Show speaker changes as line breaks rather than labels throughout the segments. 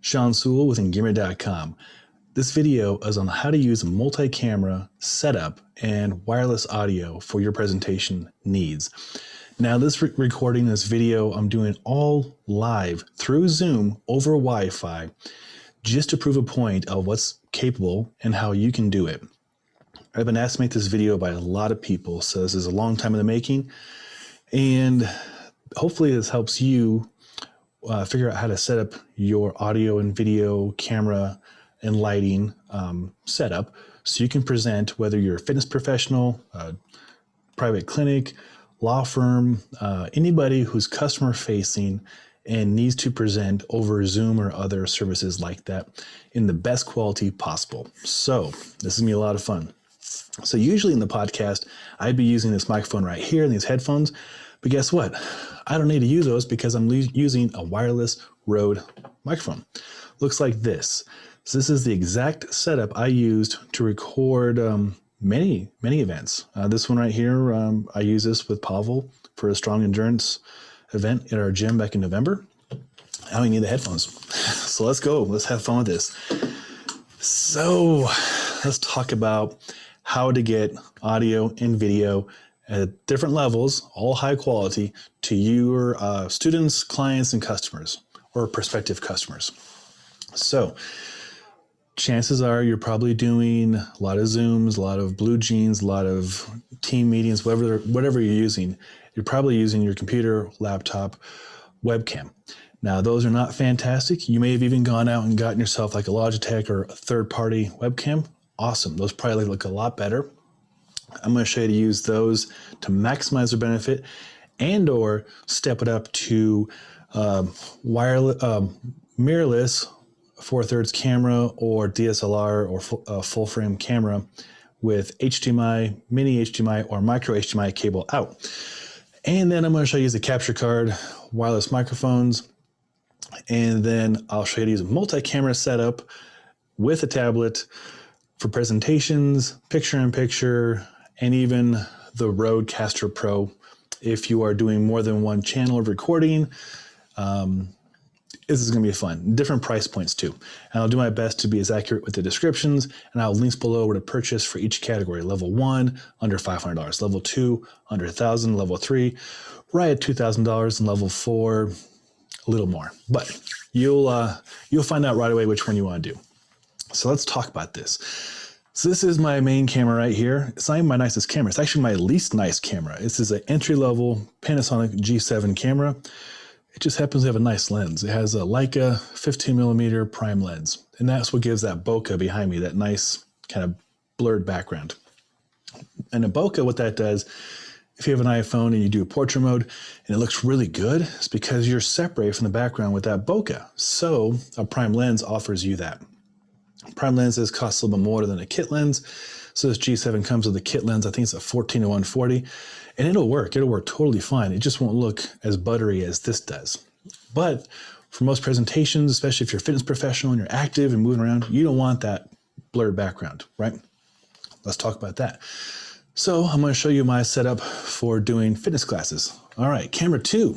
Sean Sewell with Gamer.com. This video is on how to use a multi-camera setup and wireless audio for your presentation needs. Now this recording, this video, I'm doing all live through Zoom over Wi-Fi just to prove a point of what's capable and how you can do it. I've been asked to make this video by a lot of people, so this is a long time in the making, and hopefully this helps you figure out how to set up your audio and video camera and lighting setup so you can present, whether you're a fitness professional, private clinic, law firm, anybody who's customer facing and needs to present over Zoom or other services like that in the best quality possible. So this is gonna be a lot of fun. So usually in the podcast, I'd be using this microphone right here and these headphones, but guess what? I don't need to use those because I'm using a wireless Rode microphone. Looks like this. So this is the exact setup I used to record many events. This one right here, I use this with Pavel for a strong endurance event at our gym back in November. I don't need the headphones. So let's go. Let's have fun with this. So let's talk about how to get audio and video at different levels, all high quality, to your students, clients, and customers, or prospective customers. So chances are you're probably doing a lot of Zooms, a lot of Blue Jeans, a lot of team meetings, whatever you're using. You're probably using your computer, laptop, webcam. Now, those are not fantastic. You may have even gone out and gotten yourself like a Logitech or a third-party webcam. Awesome. Those probably look a lot better. I'm going to show you to use those to maximize their benefit and or step it up to wireless, mirrorless 4/3 camera or DSLR or full frame camera with HDMI, mini HDMI, or micro HDMI cable out. And then I'm going to show you the capture card, wireless microphones, and then I'll show you to use a multi-camera setup with a tablet for presentations, picture-in-picture, and even the Rodecaster Pro if you are doing more than one channel of recording. This is going to be fun. Different price points too. And I'll do my best to be as accurate with the descriptions, and I'll links below where to purchase for each category. Level 1, under $500. Level 2, under $1,000. Level 3, right at $2,000. And level 4, a little more. But you'll find out right away which one you want to do. So let's talk about this. So this is my main camera right here. It's not even my nicest camera. It's actually my least nice camera. This is an entry-level Panasonic G7 camera. It just happens to have a nice lens. It has a Leica 15mm prime lens. And that's what gives that bokeh behind me, that nice kind of blurred background. And a bokeh, what that does, if you have an iPhone and you do portrait mode and it looks really good, it's because you're separated from the background with that bokeh. So a prime lens offers you that. Prime lenses cost a little bit more than a kit lens. So this G7 comes with a kit lens. I think it's a 14-140, and it'll work. It'll work totally fine. It just won't look as buttery as this does. But for most presentations, especially if you're a fitness professional and you're active and moving around, you don't want that blurred background, right? Let's talk about that. So I'm going to show you my setup for doing fitness classes. All right, camera 2.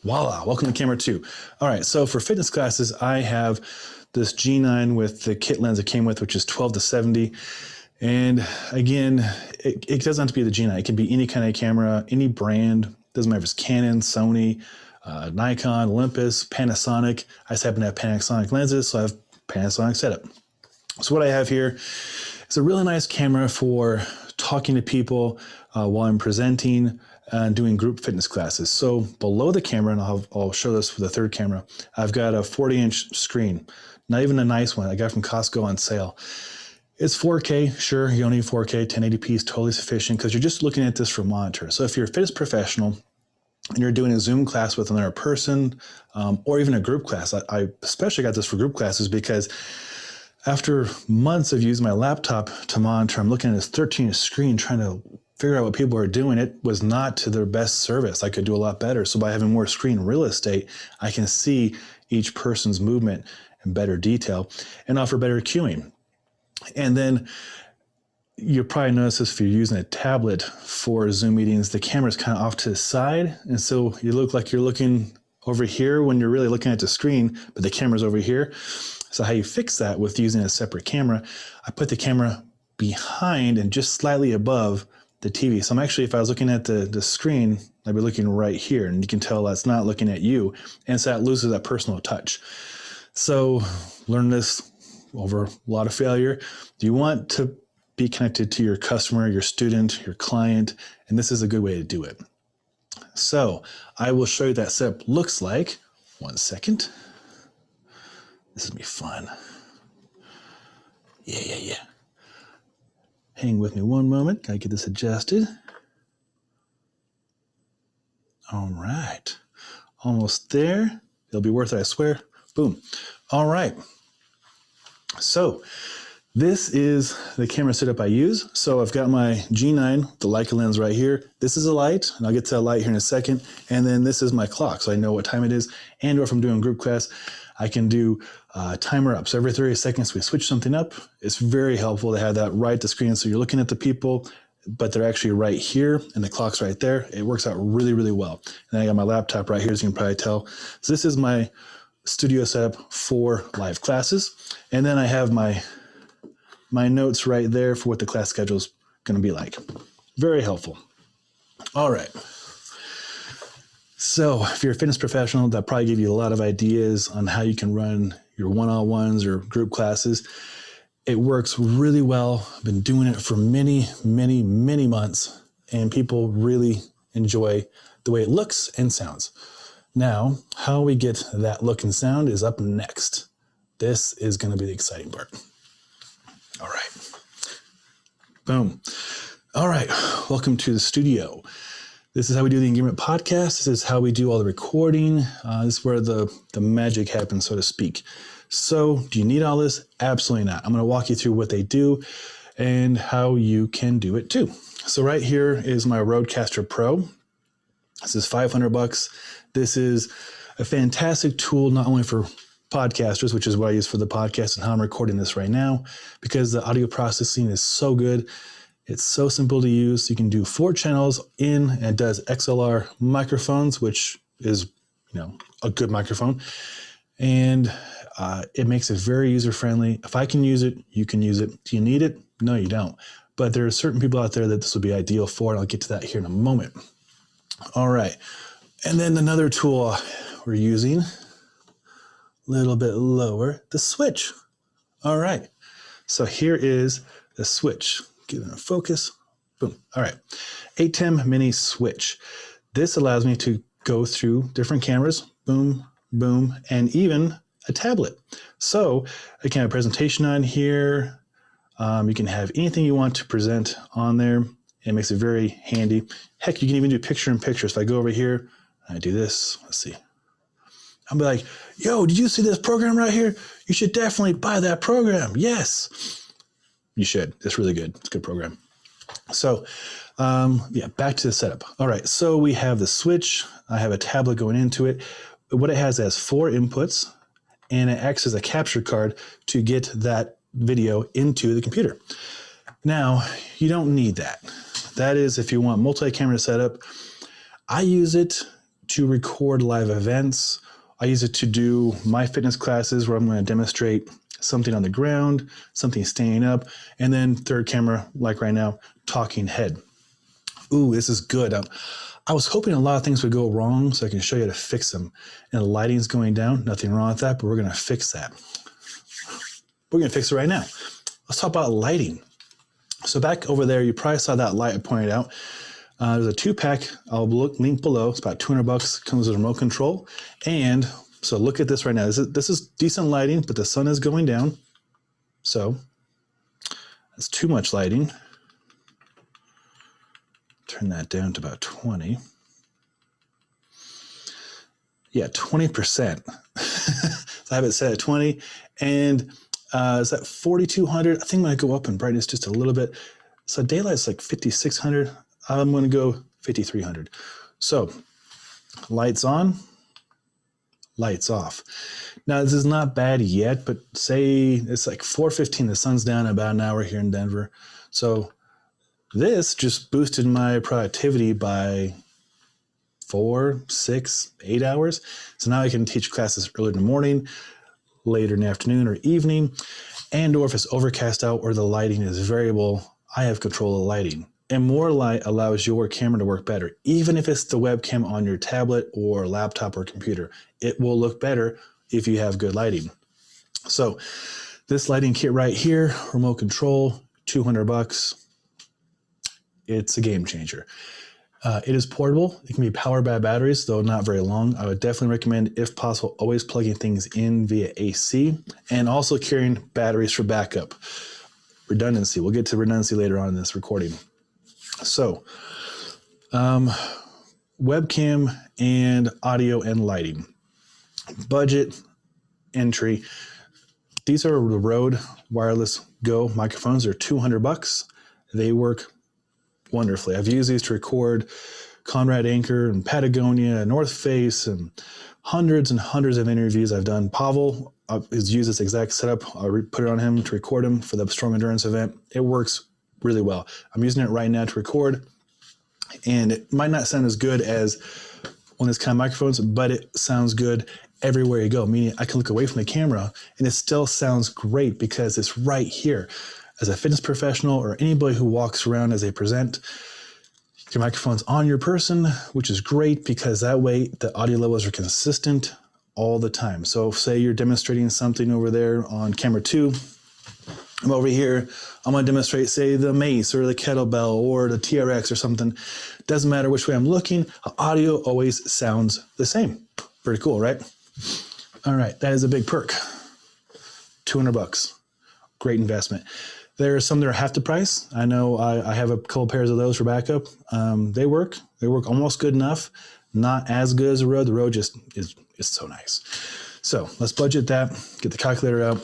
Voila, welcome to camera 2. All right, so for fitness classes, I have this G9 with the kit lens it came with, which is 12-70. And again, it doesn't have to be the G9. It can be any kind of camera, any brand. Doesn't matter if it's Canon, Sony, Nikon, Olympus, Panasonic. I just happen to have Panasonic lenses, so I have Panasonic setup. So what I have here is a really nice camera for talking to people while I'm presenting and doing group fitness classes. So below the camera, and I'll show this with the third camera, I've got a 40-inch screen. Not even a nice one I got from Costco on sale. It's 4K, sure, you don't need 4K, 1080p is totally sufficient because you're just looking at this for monitor. So if you're a fitness professional and you're doing a Zoom class with another person or even a group class, I especially got this for group classes because after months of using my laptop to monitor, I'm looking at this 13-inch screen trying to figure out what people are doing. It was not to their best service. I could do a lot better. So by having more screen real estate, I can see each person's movement in better detail and offer better cueing. And then you probably notice this if you're using a tablet for Zoom meetings, the camera's kind of off to the side. And so you look like you're looking over here when you're really looking at the screen, but the camera's over here. So how you fix that with using a separate camera, I put the camera behind and just slightly above the TV. So I'm actually, if I was looking at the screen, I'd be looking right here, and you can tell that's not looking at you. And so that loses that personal touch. So learn this over a lot of failure. Do you want to be connected to your customer, your student, your client? And this is a good way to do it. So I will show you that setup looks like. 1 second. This is gonna be fun. Yeah. Hang with me one moment. Gotta get this adjusted. All right. Almost there. It'll be worth it, I swear. Boom. All right. So this is the camera setup I use. So I've got my G9, the Leica lens right here. This is a light, and I'll get to that light here in a second. And then this is my clock, so I know what time it is. And or if I'm doing group class, I can do timer up. So every 30 seconds, we switch something up. It's very helpful to have that right at the screen. So you're looking at the people, but they're actually right here, and the clock's right there. It works out really, really well. And then I got my laptop right here, as you can probably tell. So this is my studio setup for live classes. And then I have my notes right there for what the class schedule is going to be like. Very helpful. All right. So if you're a fitness professional, that'll probably give you a lot of ideas on how you can run your one-on-ones or group classes. It works really well. I've been doing it for many, many, many months, and people really enjoy the way it looks and sounds. Now, how we get that look and sound is up next. This is going to be the exciting part. All right. Boom. All right. Welcome to the studio. This is how we do the Engagement Podcast. This is how we do all the recording. This is where the magic happens, so to speak. So do you need all this? Absolutely not. I'm going to walk you through what they do and how you can do it too. So right here is my Rodecaster Pro. This is $500. This is a fantastic tool, not only for podcasters, which is what I use for the podcast and how I'm recording this right now, because the audio processing is so good. It's so simple to use. You can do 4 channels in, and it does XLR microphones, which is, a good microphone. And it makes it very user-friendly. If I can use it, you can use it. Do you need it? No, you don't. But there are certain people out there that this would be ideal for, and I'll get to that here in a moment. All right. And then another tool we're using, a little bit lower, the switch. All right. So here is the switch. Get in focus. Boom. All right. ATEM mini switch. This allows me to go through different cameras. Boom, boom, and even a tablet. So I can have a presentation on here. You can have anything you want to present on there. It makes it very handy. Heck, you can even do picture-in-picture. So if I go over here, and I do this, let's see. I'll be like, yo, did you see this program right here? You should definitely buy that program. Yes, you should. It's really good. It's a good program. So back to the setup. All right, so we have the switch. I have a tablet going into it. What it has 4 inputs, and it acts as a capture card to get that video into the computer. Now, you don't need that. That is if you want multi-camera setup. I use it to record live events. I use it to do my fitness classes where I'm going to demonstrate something on the ground, something standing up, and then third camera, like right now, talking head. Ooh, this is good. I was hoping a lot of things would go wrong so I can show you how to fix them. And the lighting's going down, nothing wrong with that, but we're going to fix that. We're going to fix it right now. Let's talk about lighting. So back over there, you probably saw that light I pointed out. There's a 2-pack. I'll link below. It's about $200. Comes with a remote control. And so look at this right now. This is decent lighting, but the sun is going down. So that's too much lighting. Turn that down to about 20. Yeah, 20%. So I have it set at 20. And is that 4,200? I think I'm going to go up in brightness just a little bit. So daylight's like 5,600. I'm going to go 5,300. So lights on, lights off. Now this is not bad yet, but say it's like 4:15. The sun's down in about an hour here in Denver. So this just boosted my productivity by 4, 6, 8 hours. So now I can teach classes early in the morning, later in the afternoon or evening, and or if it's overcast out or the lighting is variable, I have control of the lighting. And more light allows your camera to work better. Even if it's the webcam on your tablet or laptop or computer, it will look better if you have good lighting. So this lighting kit right here, remote control, $200. It's a game changer. It is portable. It can be powered by batteries, though not very long. I would definitely recommend, if possible, always plugging things in via AC and also carrying batteries for backup. Redundancy. We'll get to redundancy later on in this recording. So, webcam and audio and lighting. Budget, entry. These are the Rode Wireless Go microphones. They're $200. They work wonderfully. I've used these to record Conrad Anchor and Patagonia, North Face, and hundreds of interviews I've done. Pavel has used this exact setup. I put it on him to record him for the Strong Endurance event. It works really well. I'm using it right now to record, and it might not sound as good as one of these kind of microphones, but it sounds good everywhere you go, meaning I can look away from the camera and it still sounds great because it's right here. As a fitness professional or anybody who walks around as they present, your microphone's on your person, which is great because that way the audio levels are consistent all the time. So say you're demonstrating something over there on camera 2, I'm over here, I'm going to demonstrate, say, the mace or the kettlebell or the TRX or something. Doesn't matter which way I'm looking, audio always sounds the same. Pretty cool, right? All right, that is a big perk. $200. Great investment. There are some that are half the price. I know I have a couple pairs of those for backup. They work. They work almost good enough. Not as good as the Rode. The Rode just is so nice. So let's budget that. Get the calculator out.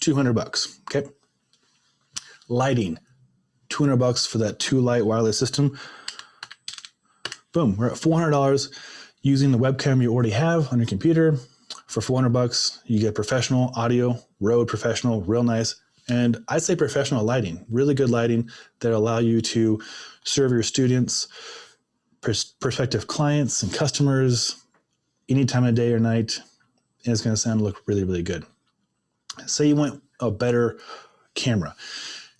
$200. Okay. Lighting. $200 for that 2-light wireless system. Boom. We're at $400 using the webcam you already have on your computer. For $400, you get professional audio, Rode professional, real nice. And I'd say professional lighting, really good lighting that allow you to serve your students, prospective clients and customers any time of day or night. And it's going to look really, really good. Say you want a better camera.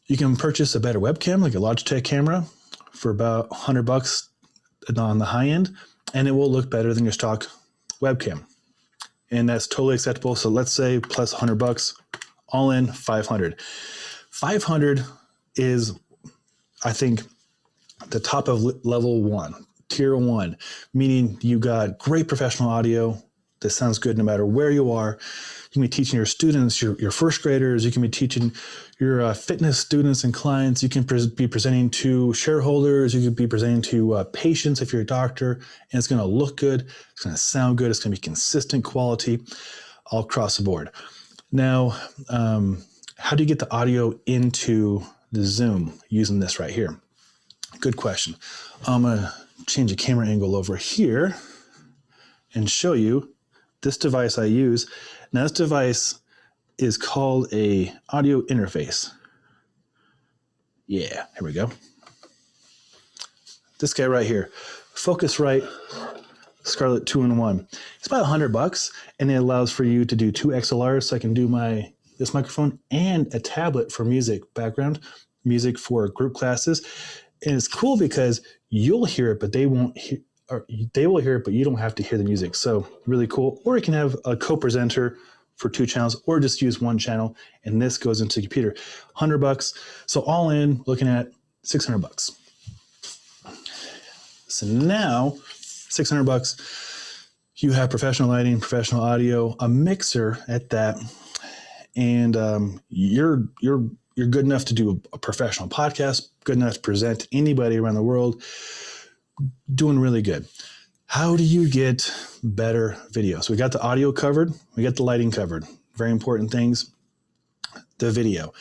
You can purchase a better webcam, like a Logitech camera, for about $100 on the high end, and it will look better than your stock webcam. And that's totally acceptable. So let's say plus $100, all in $500. $500 is, I think, the top of level 1, tier 1, meaning you got great professional audio that sounds good no matter where you are. You can be teaching your students, your first graders. You can be teaching your fitness students and clients. You can be presenting to shareholders. You could be presenting to patients if you're a doctor, and it's going to look good. It's going to sound good. It's going to be consistent quality all across the board. Now, how do you get the audio into the Zoom using this right here? Good question. I'm going to change the camera angle over here and show you this device I use. Now, this device is called a audio interface. Yeah, here we go. This guy right here, Focusrite Scarlett 2-in-1. It's about $100, and it allows for you to do 2 XLRs, so I can do this microphone and a tablet for music background, music for group classes. And it's cool because you'll hear it, but they won't hear. Or they will hear it, but you don't have to hear the music. So really cool. Or you can have a co-presenter for 2 channels, or just use 1 channel, and this goes into the computer. $100. So all in, looking at $600. So now, $600. You have professional lighting, professional audio, a mixer at that, and you're good enough to do a professional podcast, good enough to present to anybody around the world. Doing really good. How do you get better video? So we got the audio covered. We got the lighting covered. Very important things. The video.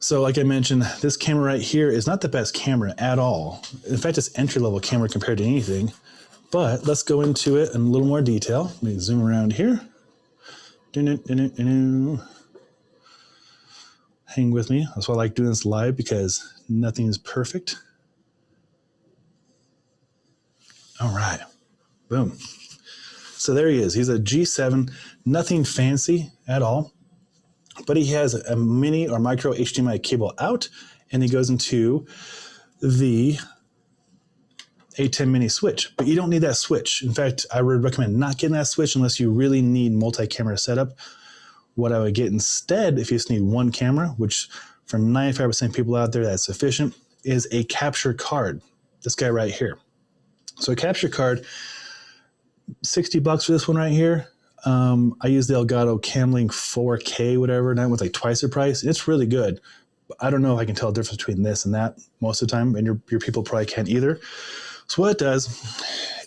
So like I mentioned, this camera right here is not the best camera at all. In fact, it's entry-level camera compared to anything. But let's go into it in a little more detail. Let me zoom around here. Hang with me. That's why I like doing this live, because nothing is perfect. All right. Boom. So there he is. He's a G7, nothing fancy at all, but he has a mini or micro HDMI cable out, and he goes into the ATEM mini switch. But you don't need that switch. In fact, I would recommend not getting that switch unless you really need multi-camera setup. What I would get instead, if you just need one camera, which for 95% of people out there that's sufficient, is a capture card. This guy right here. So a capture card, $60 for this one right here. I use the Elgato Camlink 4K, whatever, and that one's like twice the price. It's really good. But I don't know if I can tell the difference between this and that most of the time, and your people probably can't either. So what it does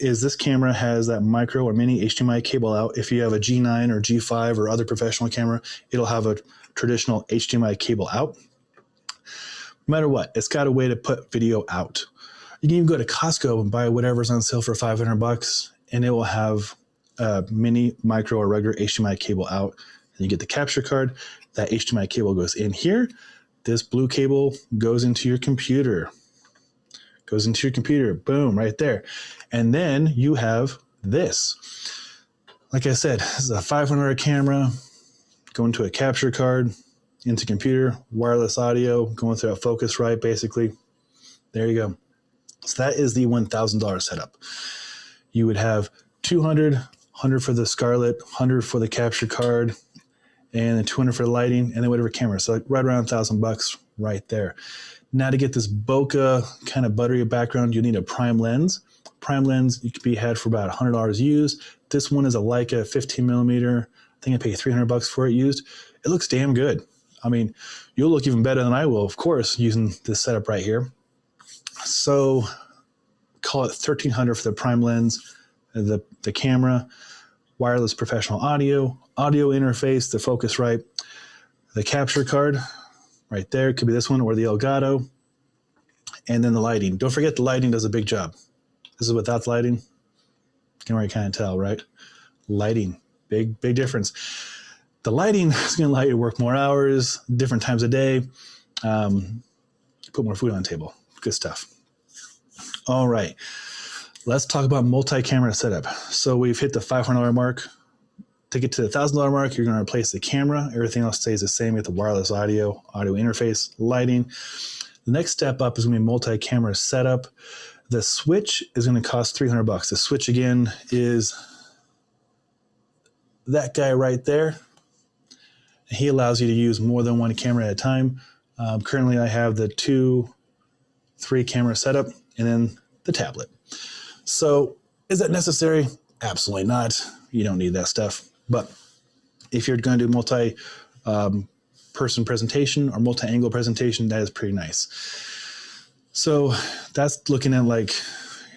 is this camera has that micro or mini HDMI cable out. If you have a G9 or G5 or other professional camera, it'll have a traditional HDMI cable out. No matter what, it's got a way to put video out. You can even go to Costco and buy whatever's on sale for $500, and it will have a mini, micro, or regular HDMI cable out. And you get the capture card. That HDMI cable goes in here. This blue cable goes into your computer. Goes into your computer. Boom, right there. And then you have this. Like I said, this is a $500 camera. Go into a capture card, into computer, wireless audio, going through a Focusrite, basically. There you go. So that is the $1,000 setup. You would have 200, 100 for the Scarlett, 100 for the capture card, and then 200 for the lighting, and then whatever camera. So like right around $1,000 right there. Now to get this bokeh kind of buttery background, you need a prime lens. Prime lens you could be had for about $100 used. This one is a Leica 15 millimeter. I think I paid $300 for it used. It looks damn good. I mean, you'll look even better than I will, of course, using this setup right here. So call it $1,300 for the prime lens, the camera, wireless professional audio interface, the Focusrite, the capture card right there. Could be this one or the Elgato. And then the lighting. Don't forget the lighting does a big job. This is without the lighting. You can already kind of tell, right? Lighting, big difference. The lighting is going to allow you to work more hours, different times of day, put more food on the table. Good stuff. All right, let's talk about multi-camera setup. So we've hit the $500 mark. To get to the $1,000 mark, you're going to replace the camera. Everything else stays the same. You have the wireless audio interface, lighting. The next step up is going to be multi-camera setup. The switch is going to cost $300. The switch, again, is that guy right there. He allows you to use more than one camera at a time. Currently, I have the 2-3 camera setup and then the tablet. So is that necessary? Absolutely not. You don't need that stuff. But if you're going to do multi-person presentation or multi-angle presentation, that is pretty nice. So that's looking at like,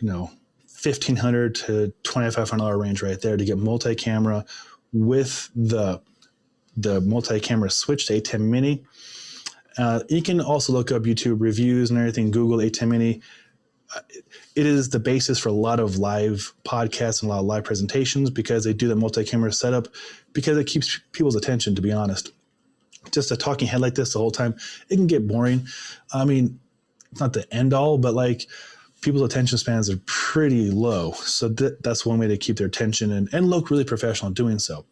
$1,500 to $2,500 range right there to get multi-camera with the multi-camera switch to ATEM Mini. You can also look up YouTube reviews and everything, Google ATEM Mini. It is the basis for a lot of live podcasts and a lot of live presentations because they do the multi-camera setup because it keeps people's attention, to be honest. Just a talking head like this the whole time, it can get boring. I mean, it's not the end all, but like people's attention spans are pretty low. So that's one way to keep their attention and look really professional doing so.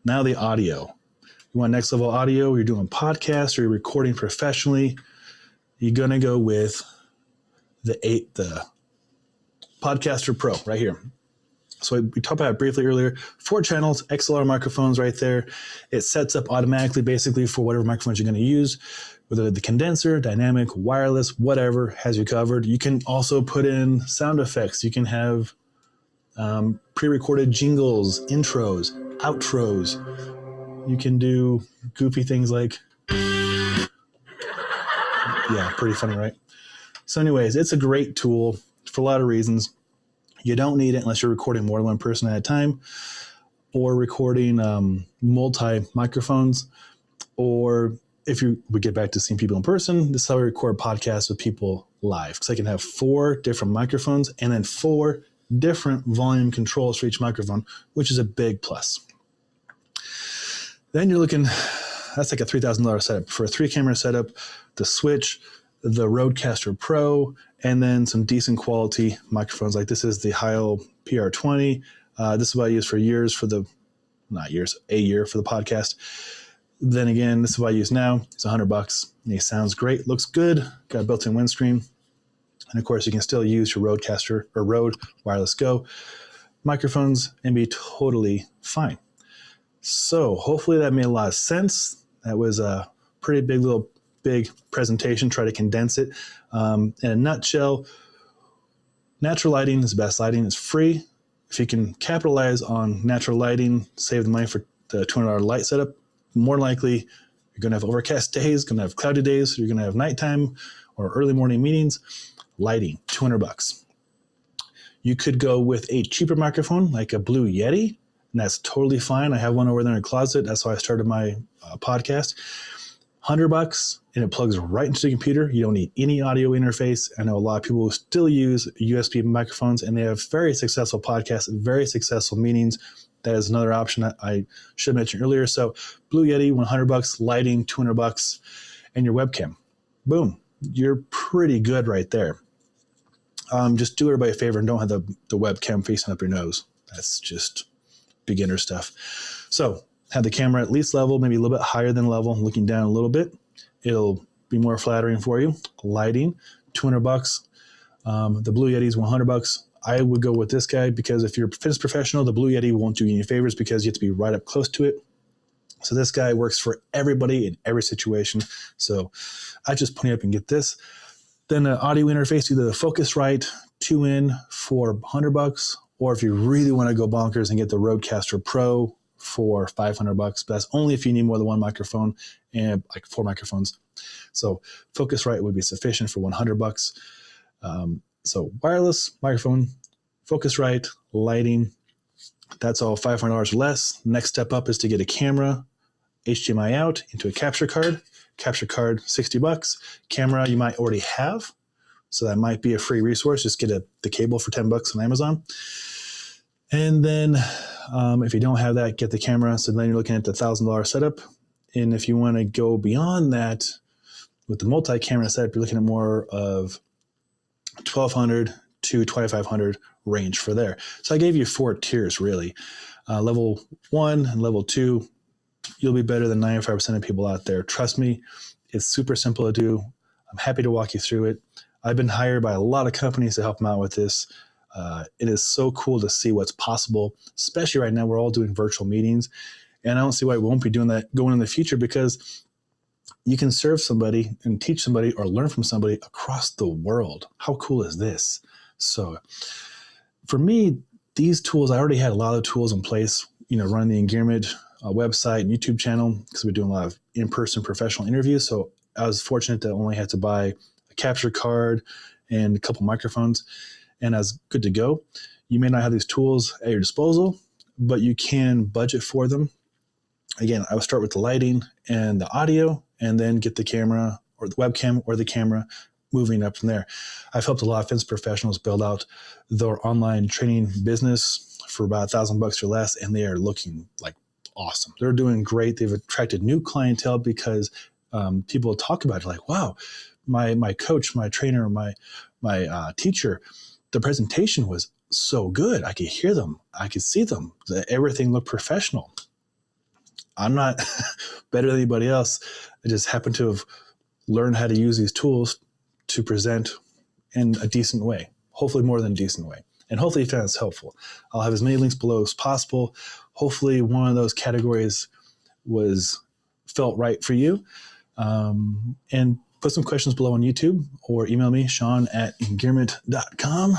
Now the audio. You want next level audio, you're doing podcasts or you're recording professionally, you're going to go with the Podcaster Pro right here. So we talked about it briefly earlier. 4 channels, XLR microphones right there. It sets up automatically basically for whatever microphones you're going to use, whether the condenser, dynamic, wireless, whatever, has you covered. You can also put in sound effects. You can have pre-recorded jingles, intros, outros. You can do goofy things like, yeah, pretty funny, right? So anyways, it's a great tool for a lot of reasons. You don't need it unless you're recording more than one person at a time or recording multi-microphones. Or if we get back to seeing people in person, this is how we record podcasts with people live. Because I can have 4 different microphones and then 4 different volume controls for each microphone, which is a big plus. Then you're looking, that's like a $3,000 setup. For a 3-camera setup, the switch, the Rodecaster Pro, and then some decent quality microphones. Like this is the Heil PR20. This is what I use for years for the, not years, a year for the podcast. Then again, this is what I use now. It's $100. And it sounds great, looks good, got a built-in windscreen. And of course, you can still use your Rodecaster or Rode Wireless Go microphones and be totally fine. So hopefully that made a lot of sense. That was a pretty big presentation. Try to condense it. In a nutshell, natural lighting is the best lighting. It's free. If you can capitalize on natural lighting, save the money for the $200 light setup, more likely you're going to have overcast days, going to have cloudy days, you're going to have nighttime or early morning meetings. Lighting, $200. You could go with a cheaper microphone like a Blue Yeti, and that's totally fine. I have one over there in a closet. That's how I started my podcast. $100, and it plugs right into the computer. You don't need any audio interface. I know a lot of people who still use USB microphones, and they have very successful podcasts, very successful meetings. That is another option that I should mention earlier. So Blue Yeti, $100, lighting, $200, and your webcam. Boom. You're pretty good right there. Just do everybody a favor and don't have the webcam facing up your nose. That's just beginner stuff. So have the camera at least level, maybe a little bit higher than level, looking down a little bit. It'll be more flattering for you. Lighting, $200. The Blue Yeti is $100. I would go with this guy because if you're a fitness professional, the Blue Yeti won't do you any favors because you have to be right up close to it. So this guy works for everybody in every situation. So I just pony up and get this. Then the audio interface, either the Focusrite 2-in for $100, or if you really want to go bonkers and get the Rodecaster Pro for $500. But that's only if you need more than one microphone and like 4 microphones. So Focusrite would be sufficient for $100. So wireless microphone, Focusrite, lighting, that's all $500 or less. Next step up is to get a camera, HDMI out into a capture card. Capture card, $60. Camera you might already have, so that might be a free resource. Just get the cable for $10 on Amazon. And then if you don't have that, get the camera. So then you're looking at the $1,000 setup. And if you want to go beyond that with the multi-camera setup, you're looking at more of $1,200 to $2,500 range for there. So I gave you 4 tiers really. Level 1 and level 2. You'll be better than 95% of people out there. Trust me, it's super simple to do. I'm happy to walk you through it. I've been hired by a lot of companies to help them out with this. It is so cool to see what's possible, especially right now. We're all doing virtual meetings, and I don't see why we won't be doing that going in the future, because you can serve somebody and teach somebody or learn from somebody across the world. How cool is this? So for me, these tools, I already had a lot of tools in place, running the Engearment website and YouTube channel, because we're doing a lot of in-person professional interviews. So I was fortunate to only have to buy a capture card and a couple microphones, and I was good to go. You may not have these tools at your disposal, but you can budget for them. Again, I would start with the lighting and the audio, and then get the camera or the webcam or the camera, moving up from there. I've helped a lot of fitness professionals build out their online training business for about $1,000 or less, and they are looking like awesome. They're doing great. They've attracted new clientele because people talk about it like, wow, my coach, my trainer, my teacher, the presentation was so good. I could hear them. I could see them. Everything looked professional. I'm not better than anybody else. I just happen to have learned how to use these tools to present in a decent way, hopefully more than a decent way. And hopefully you found this helpful. I'll have as many links below as possible. Hopefully one of those categories felt right for you. And put some questions below on YouTube, or email me, sean@engearment.com.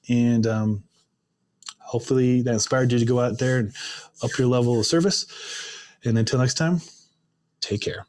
And hopefully that inspired you to go out there and up your level of service. And until next time, take care.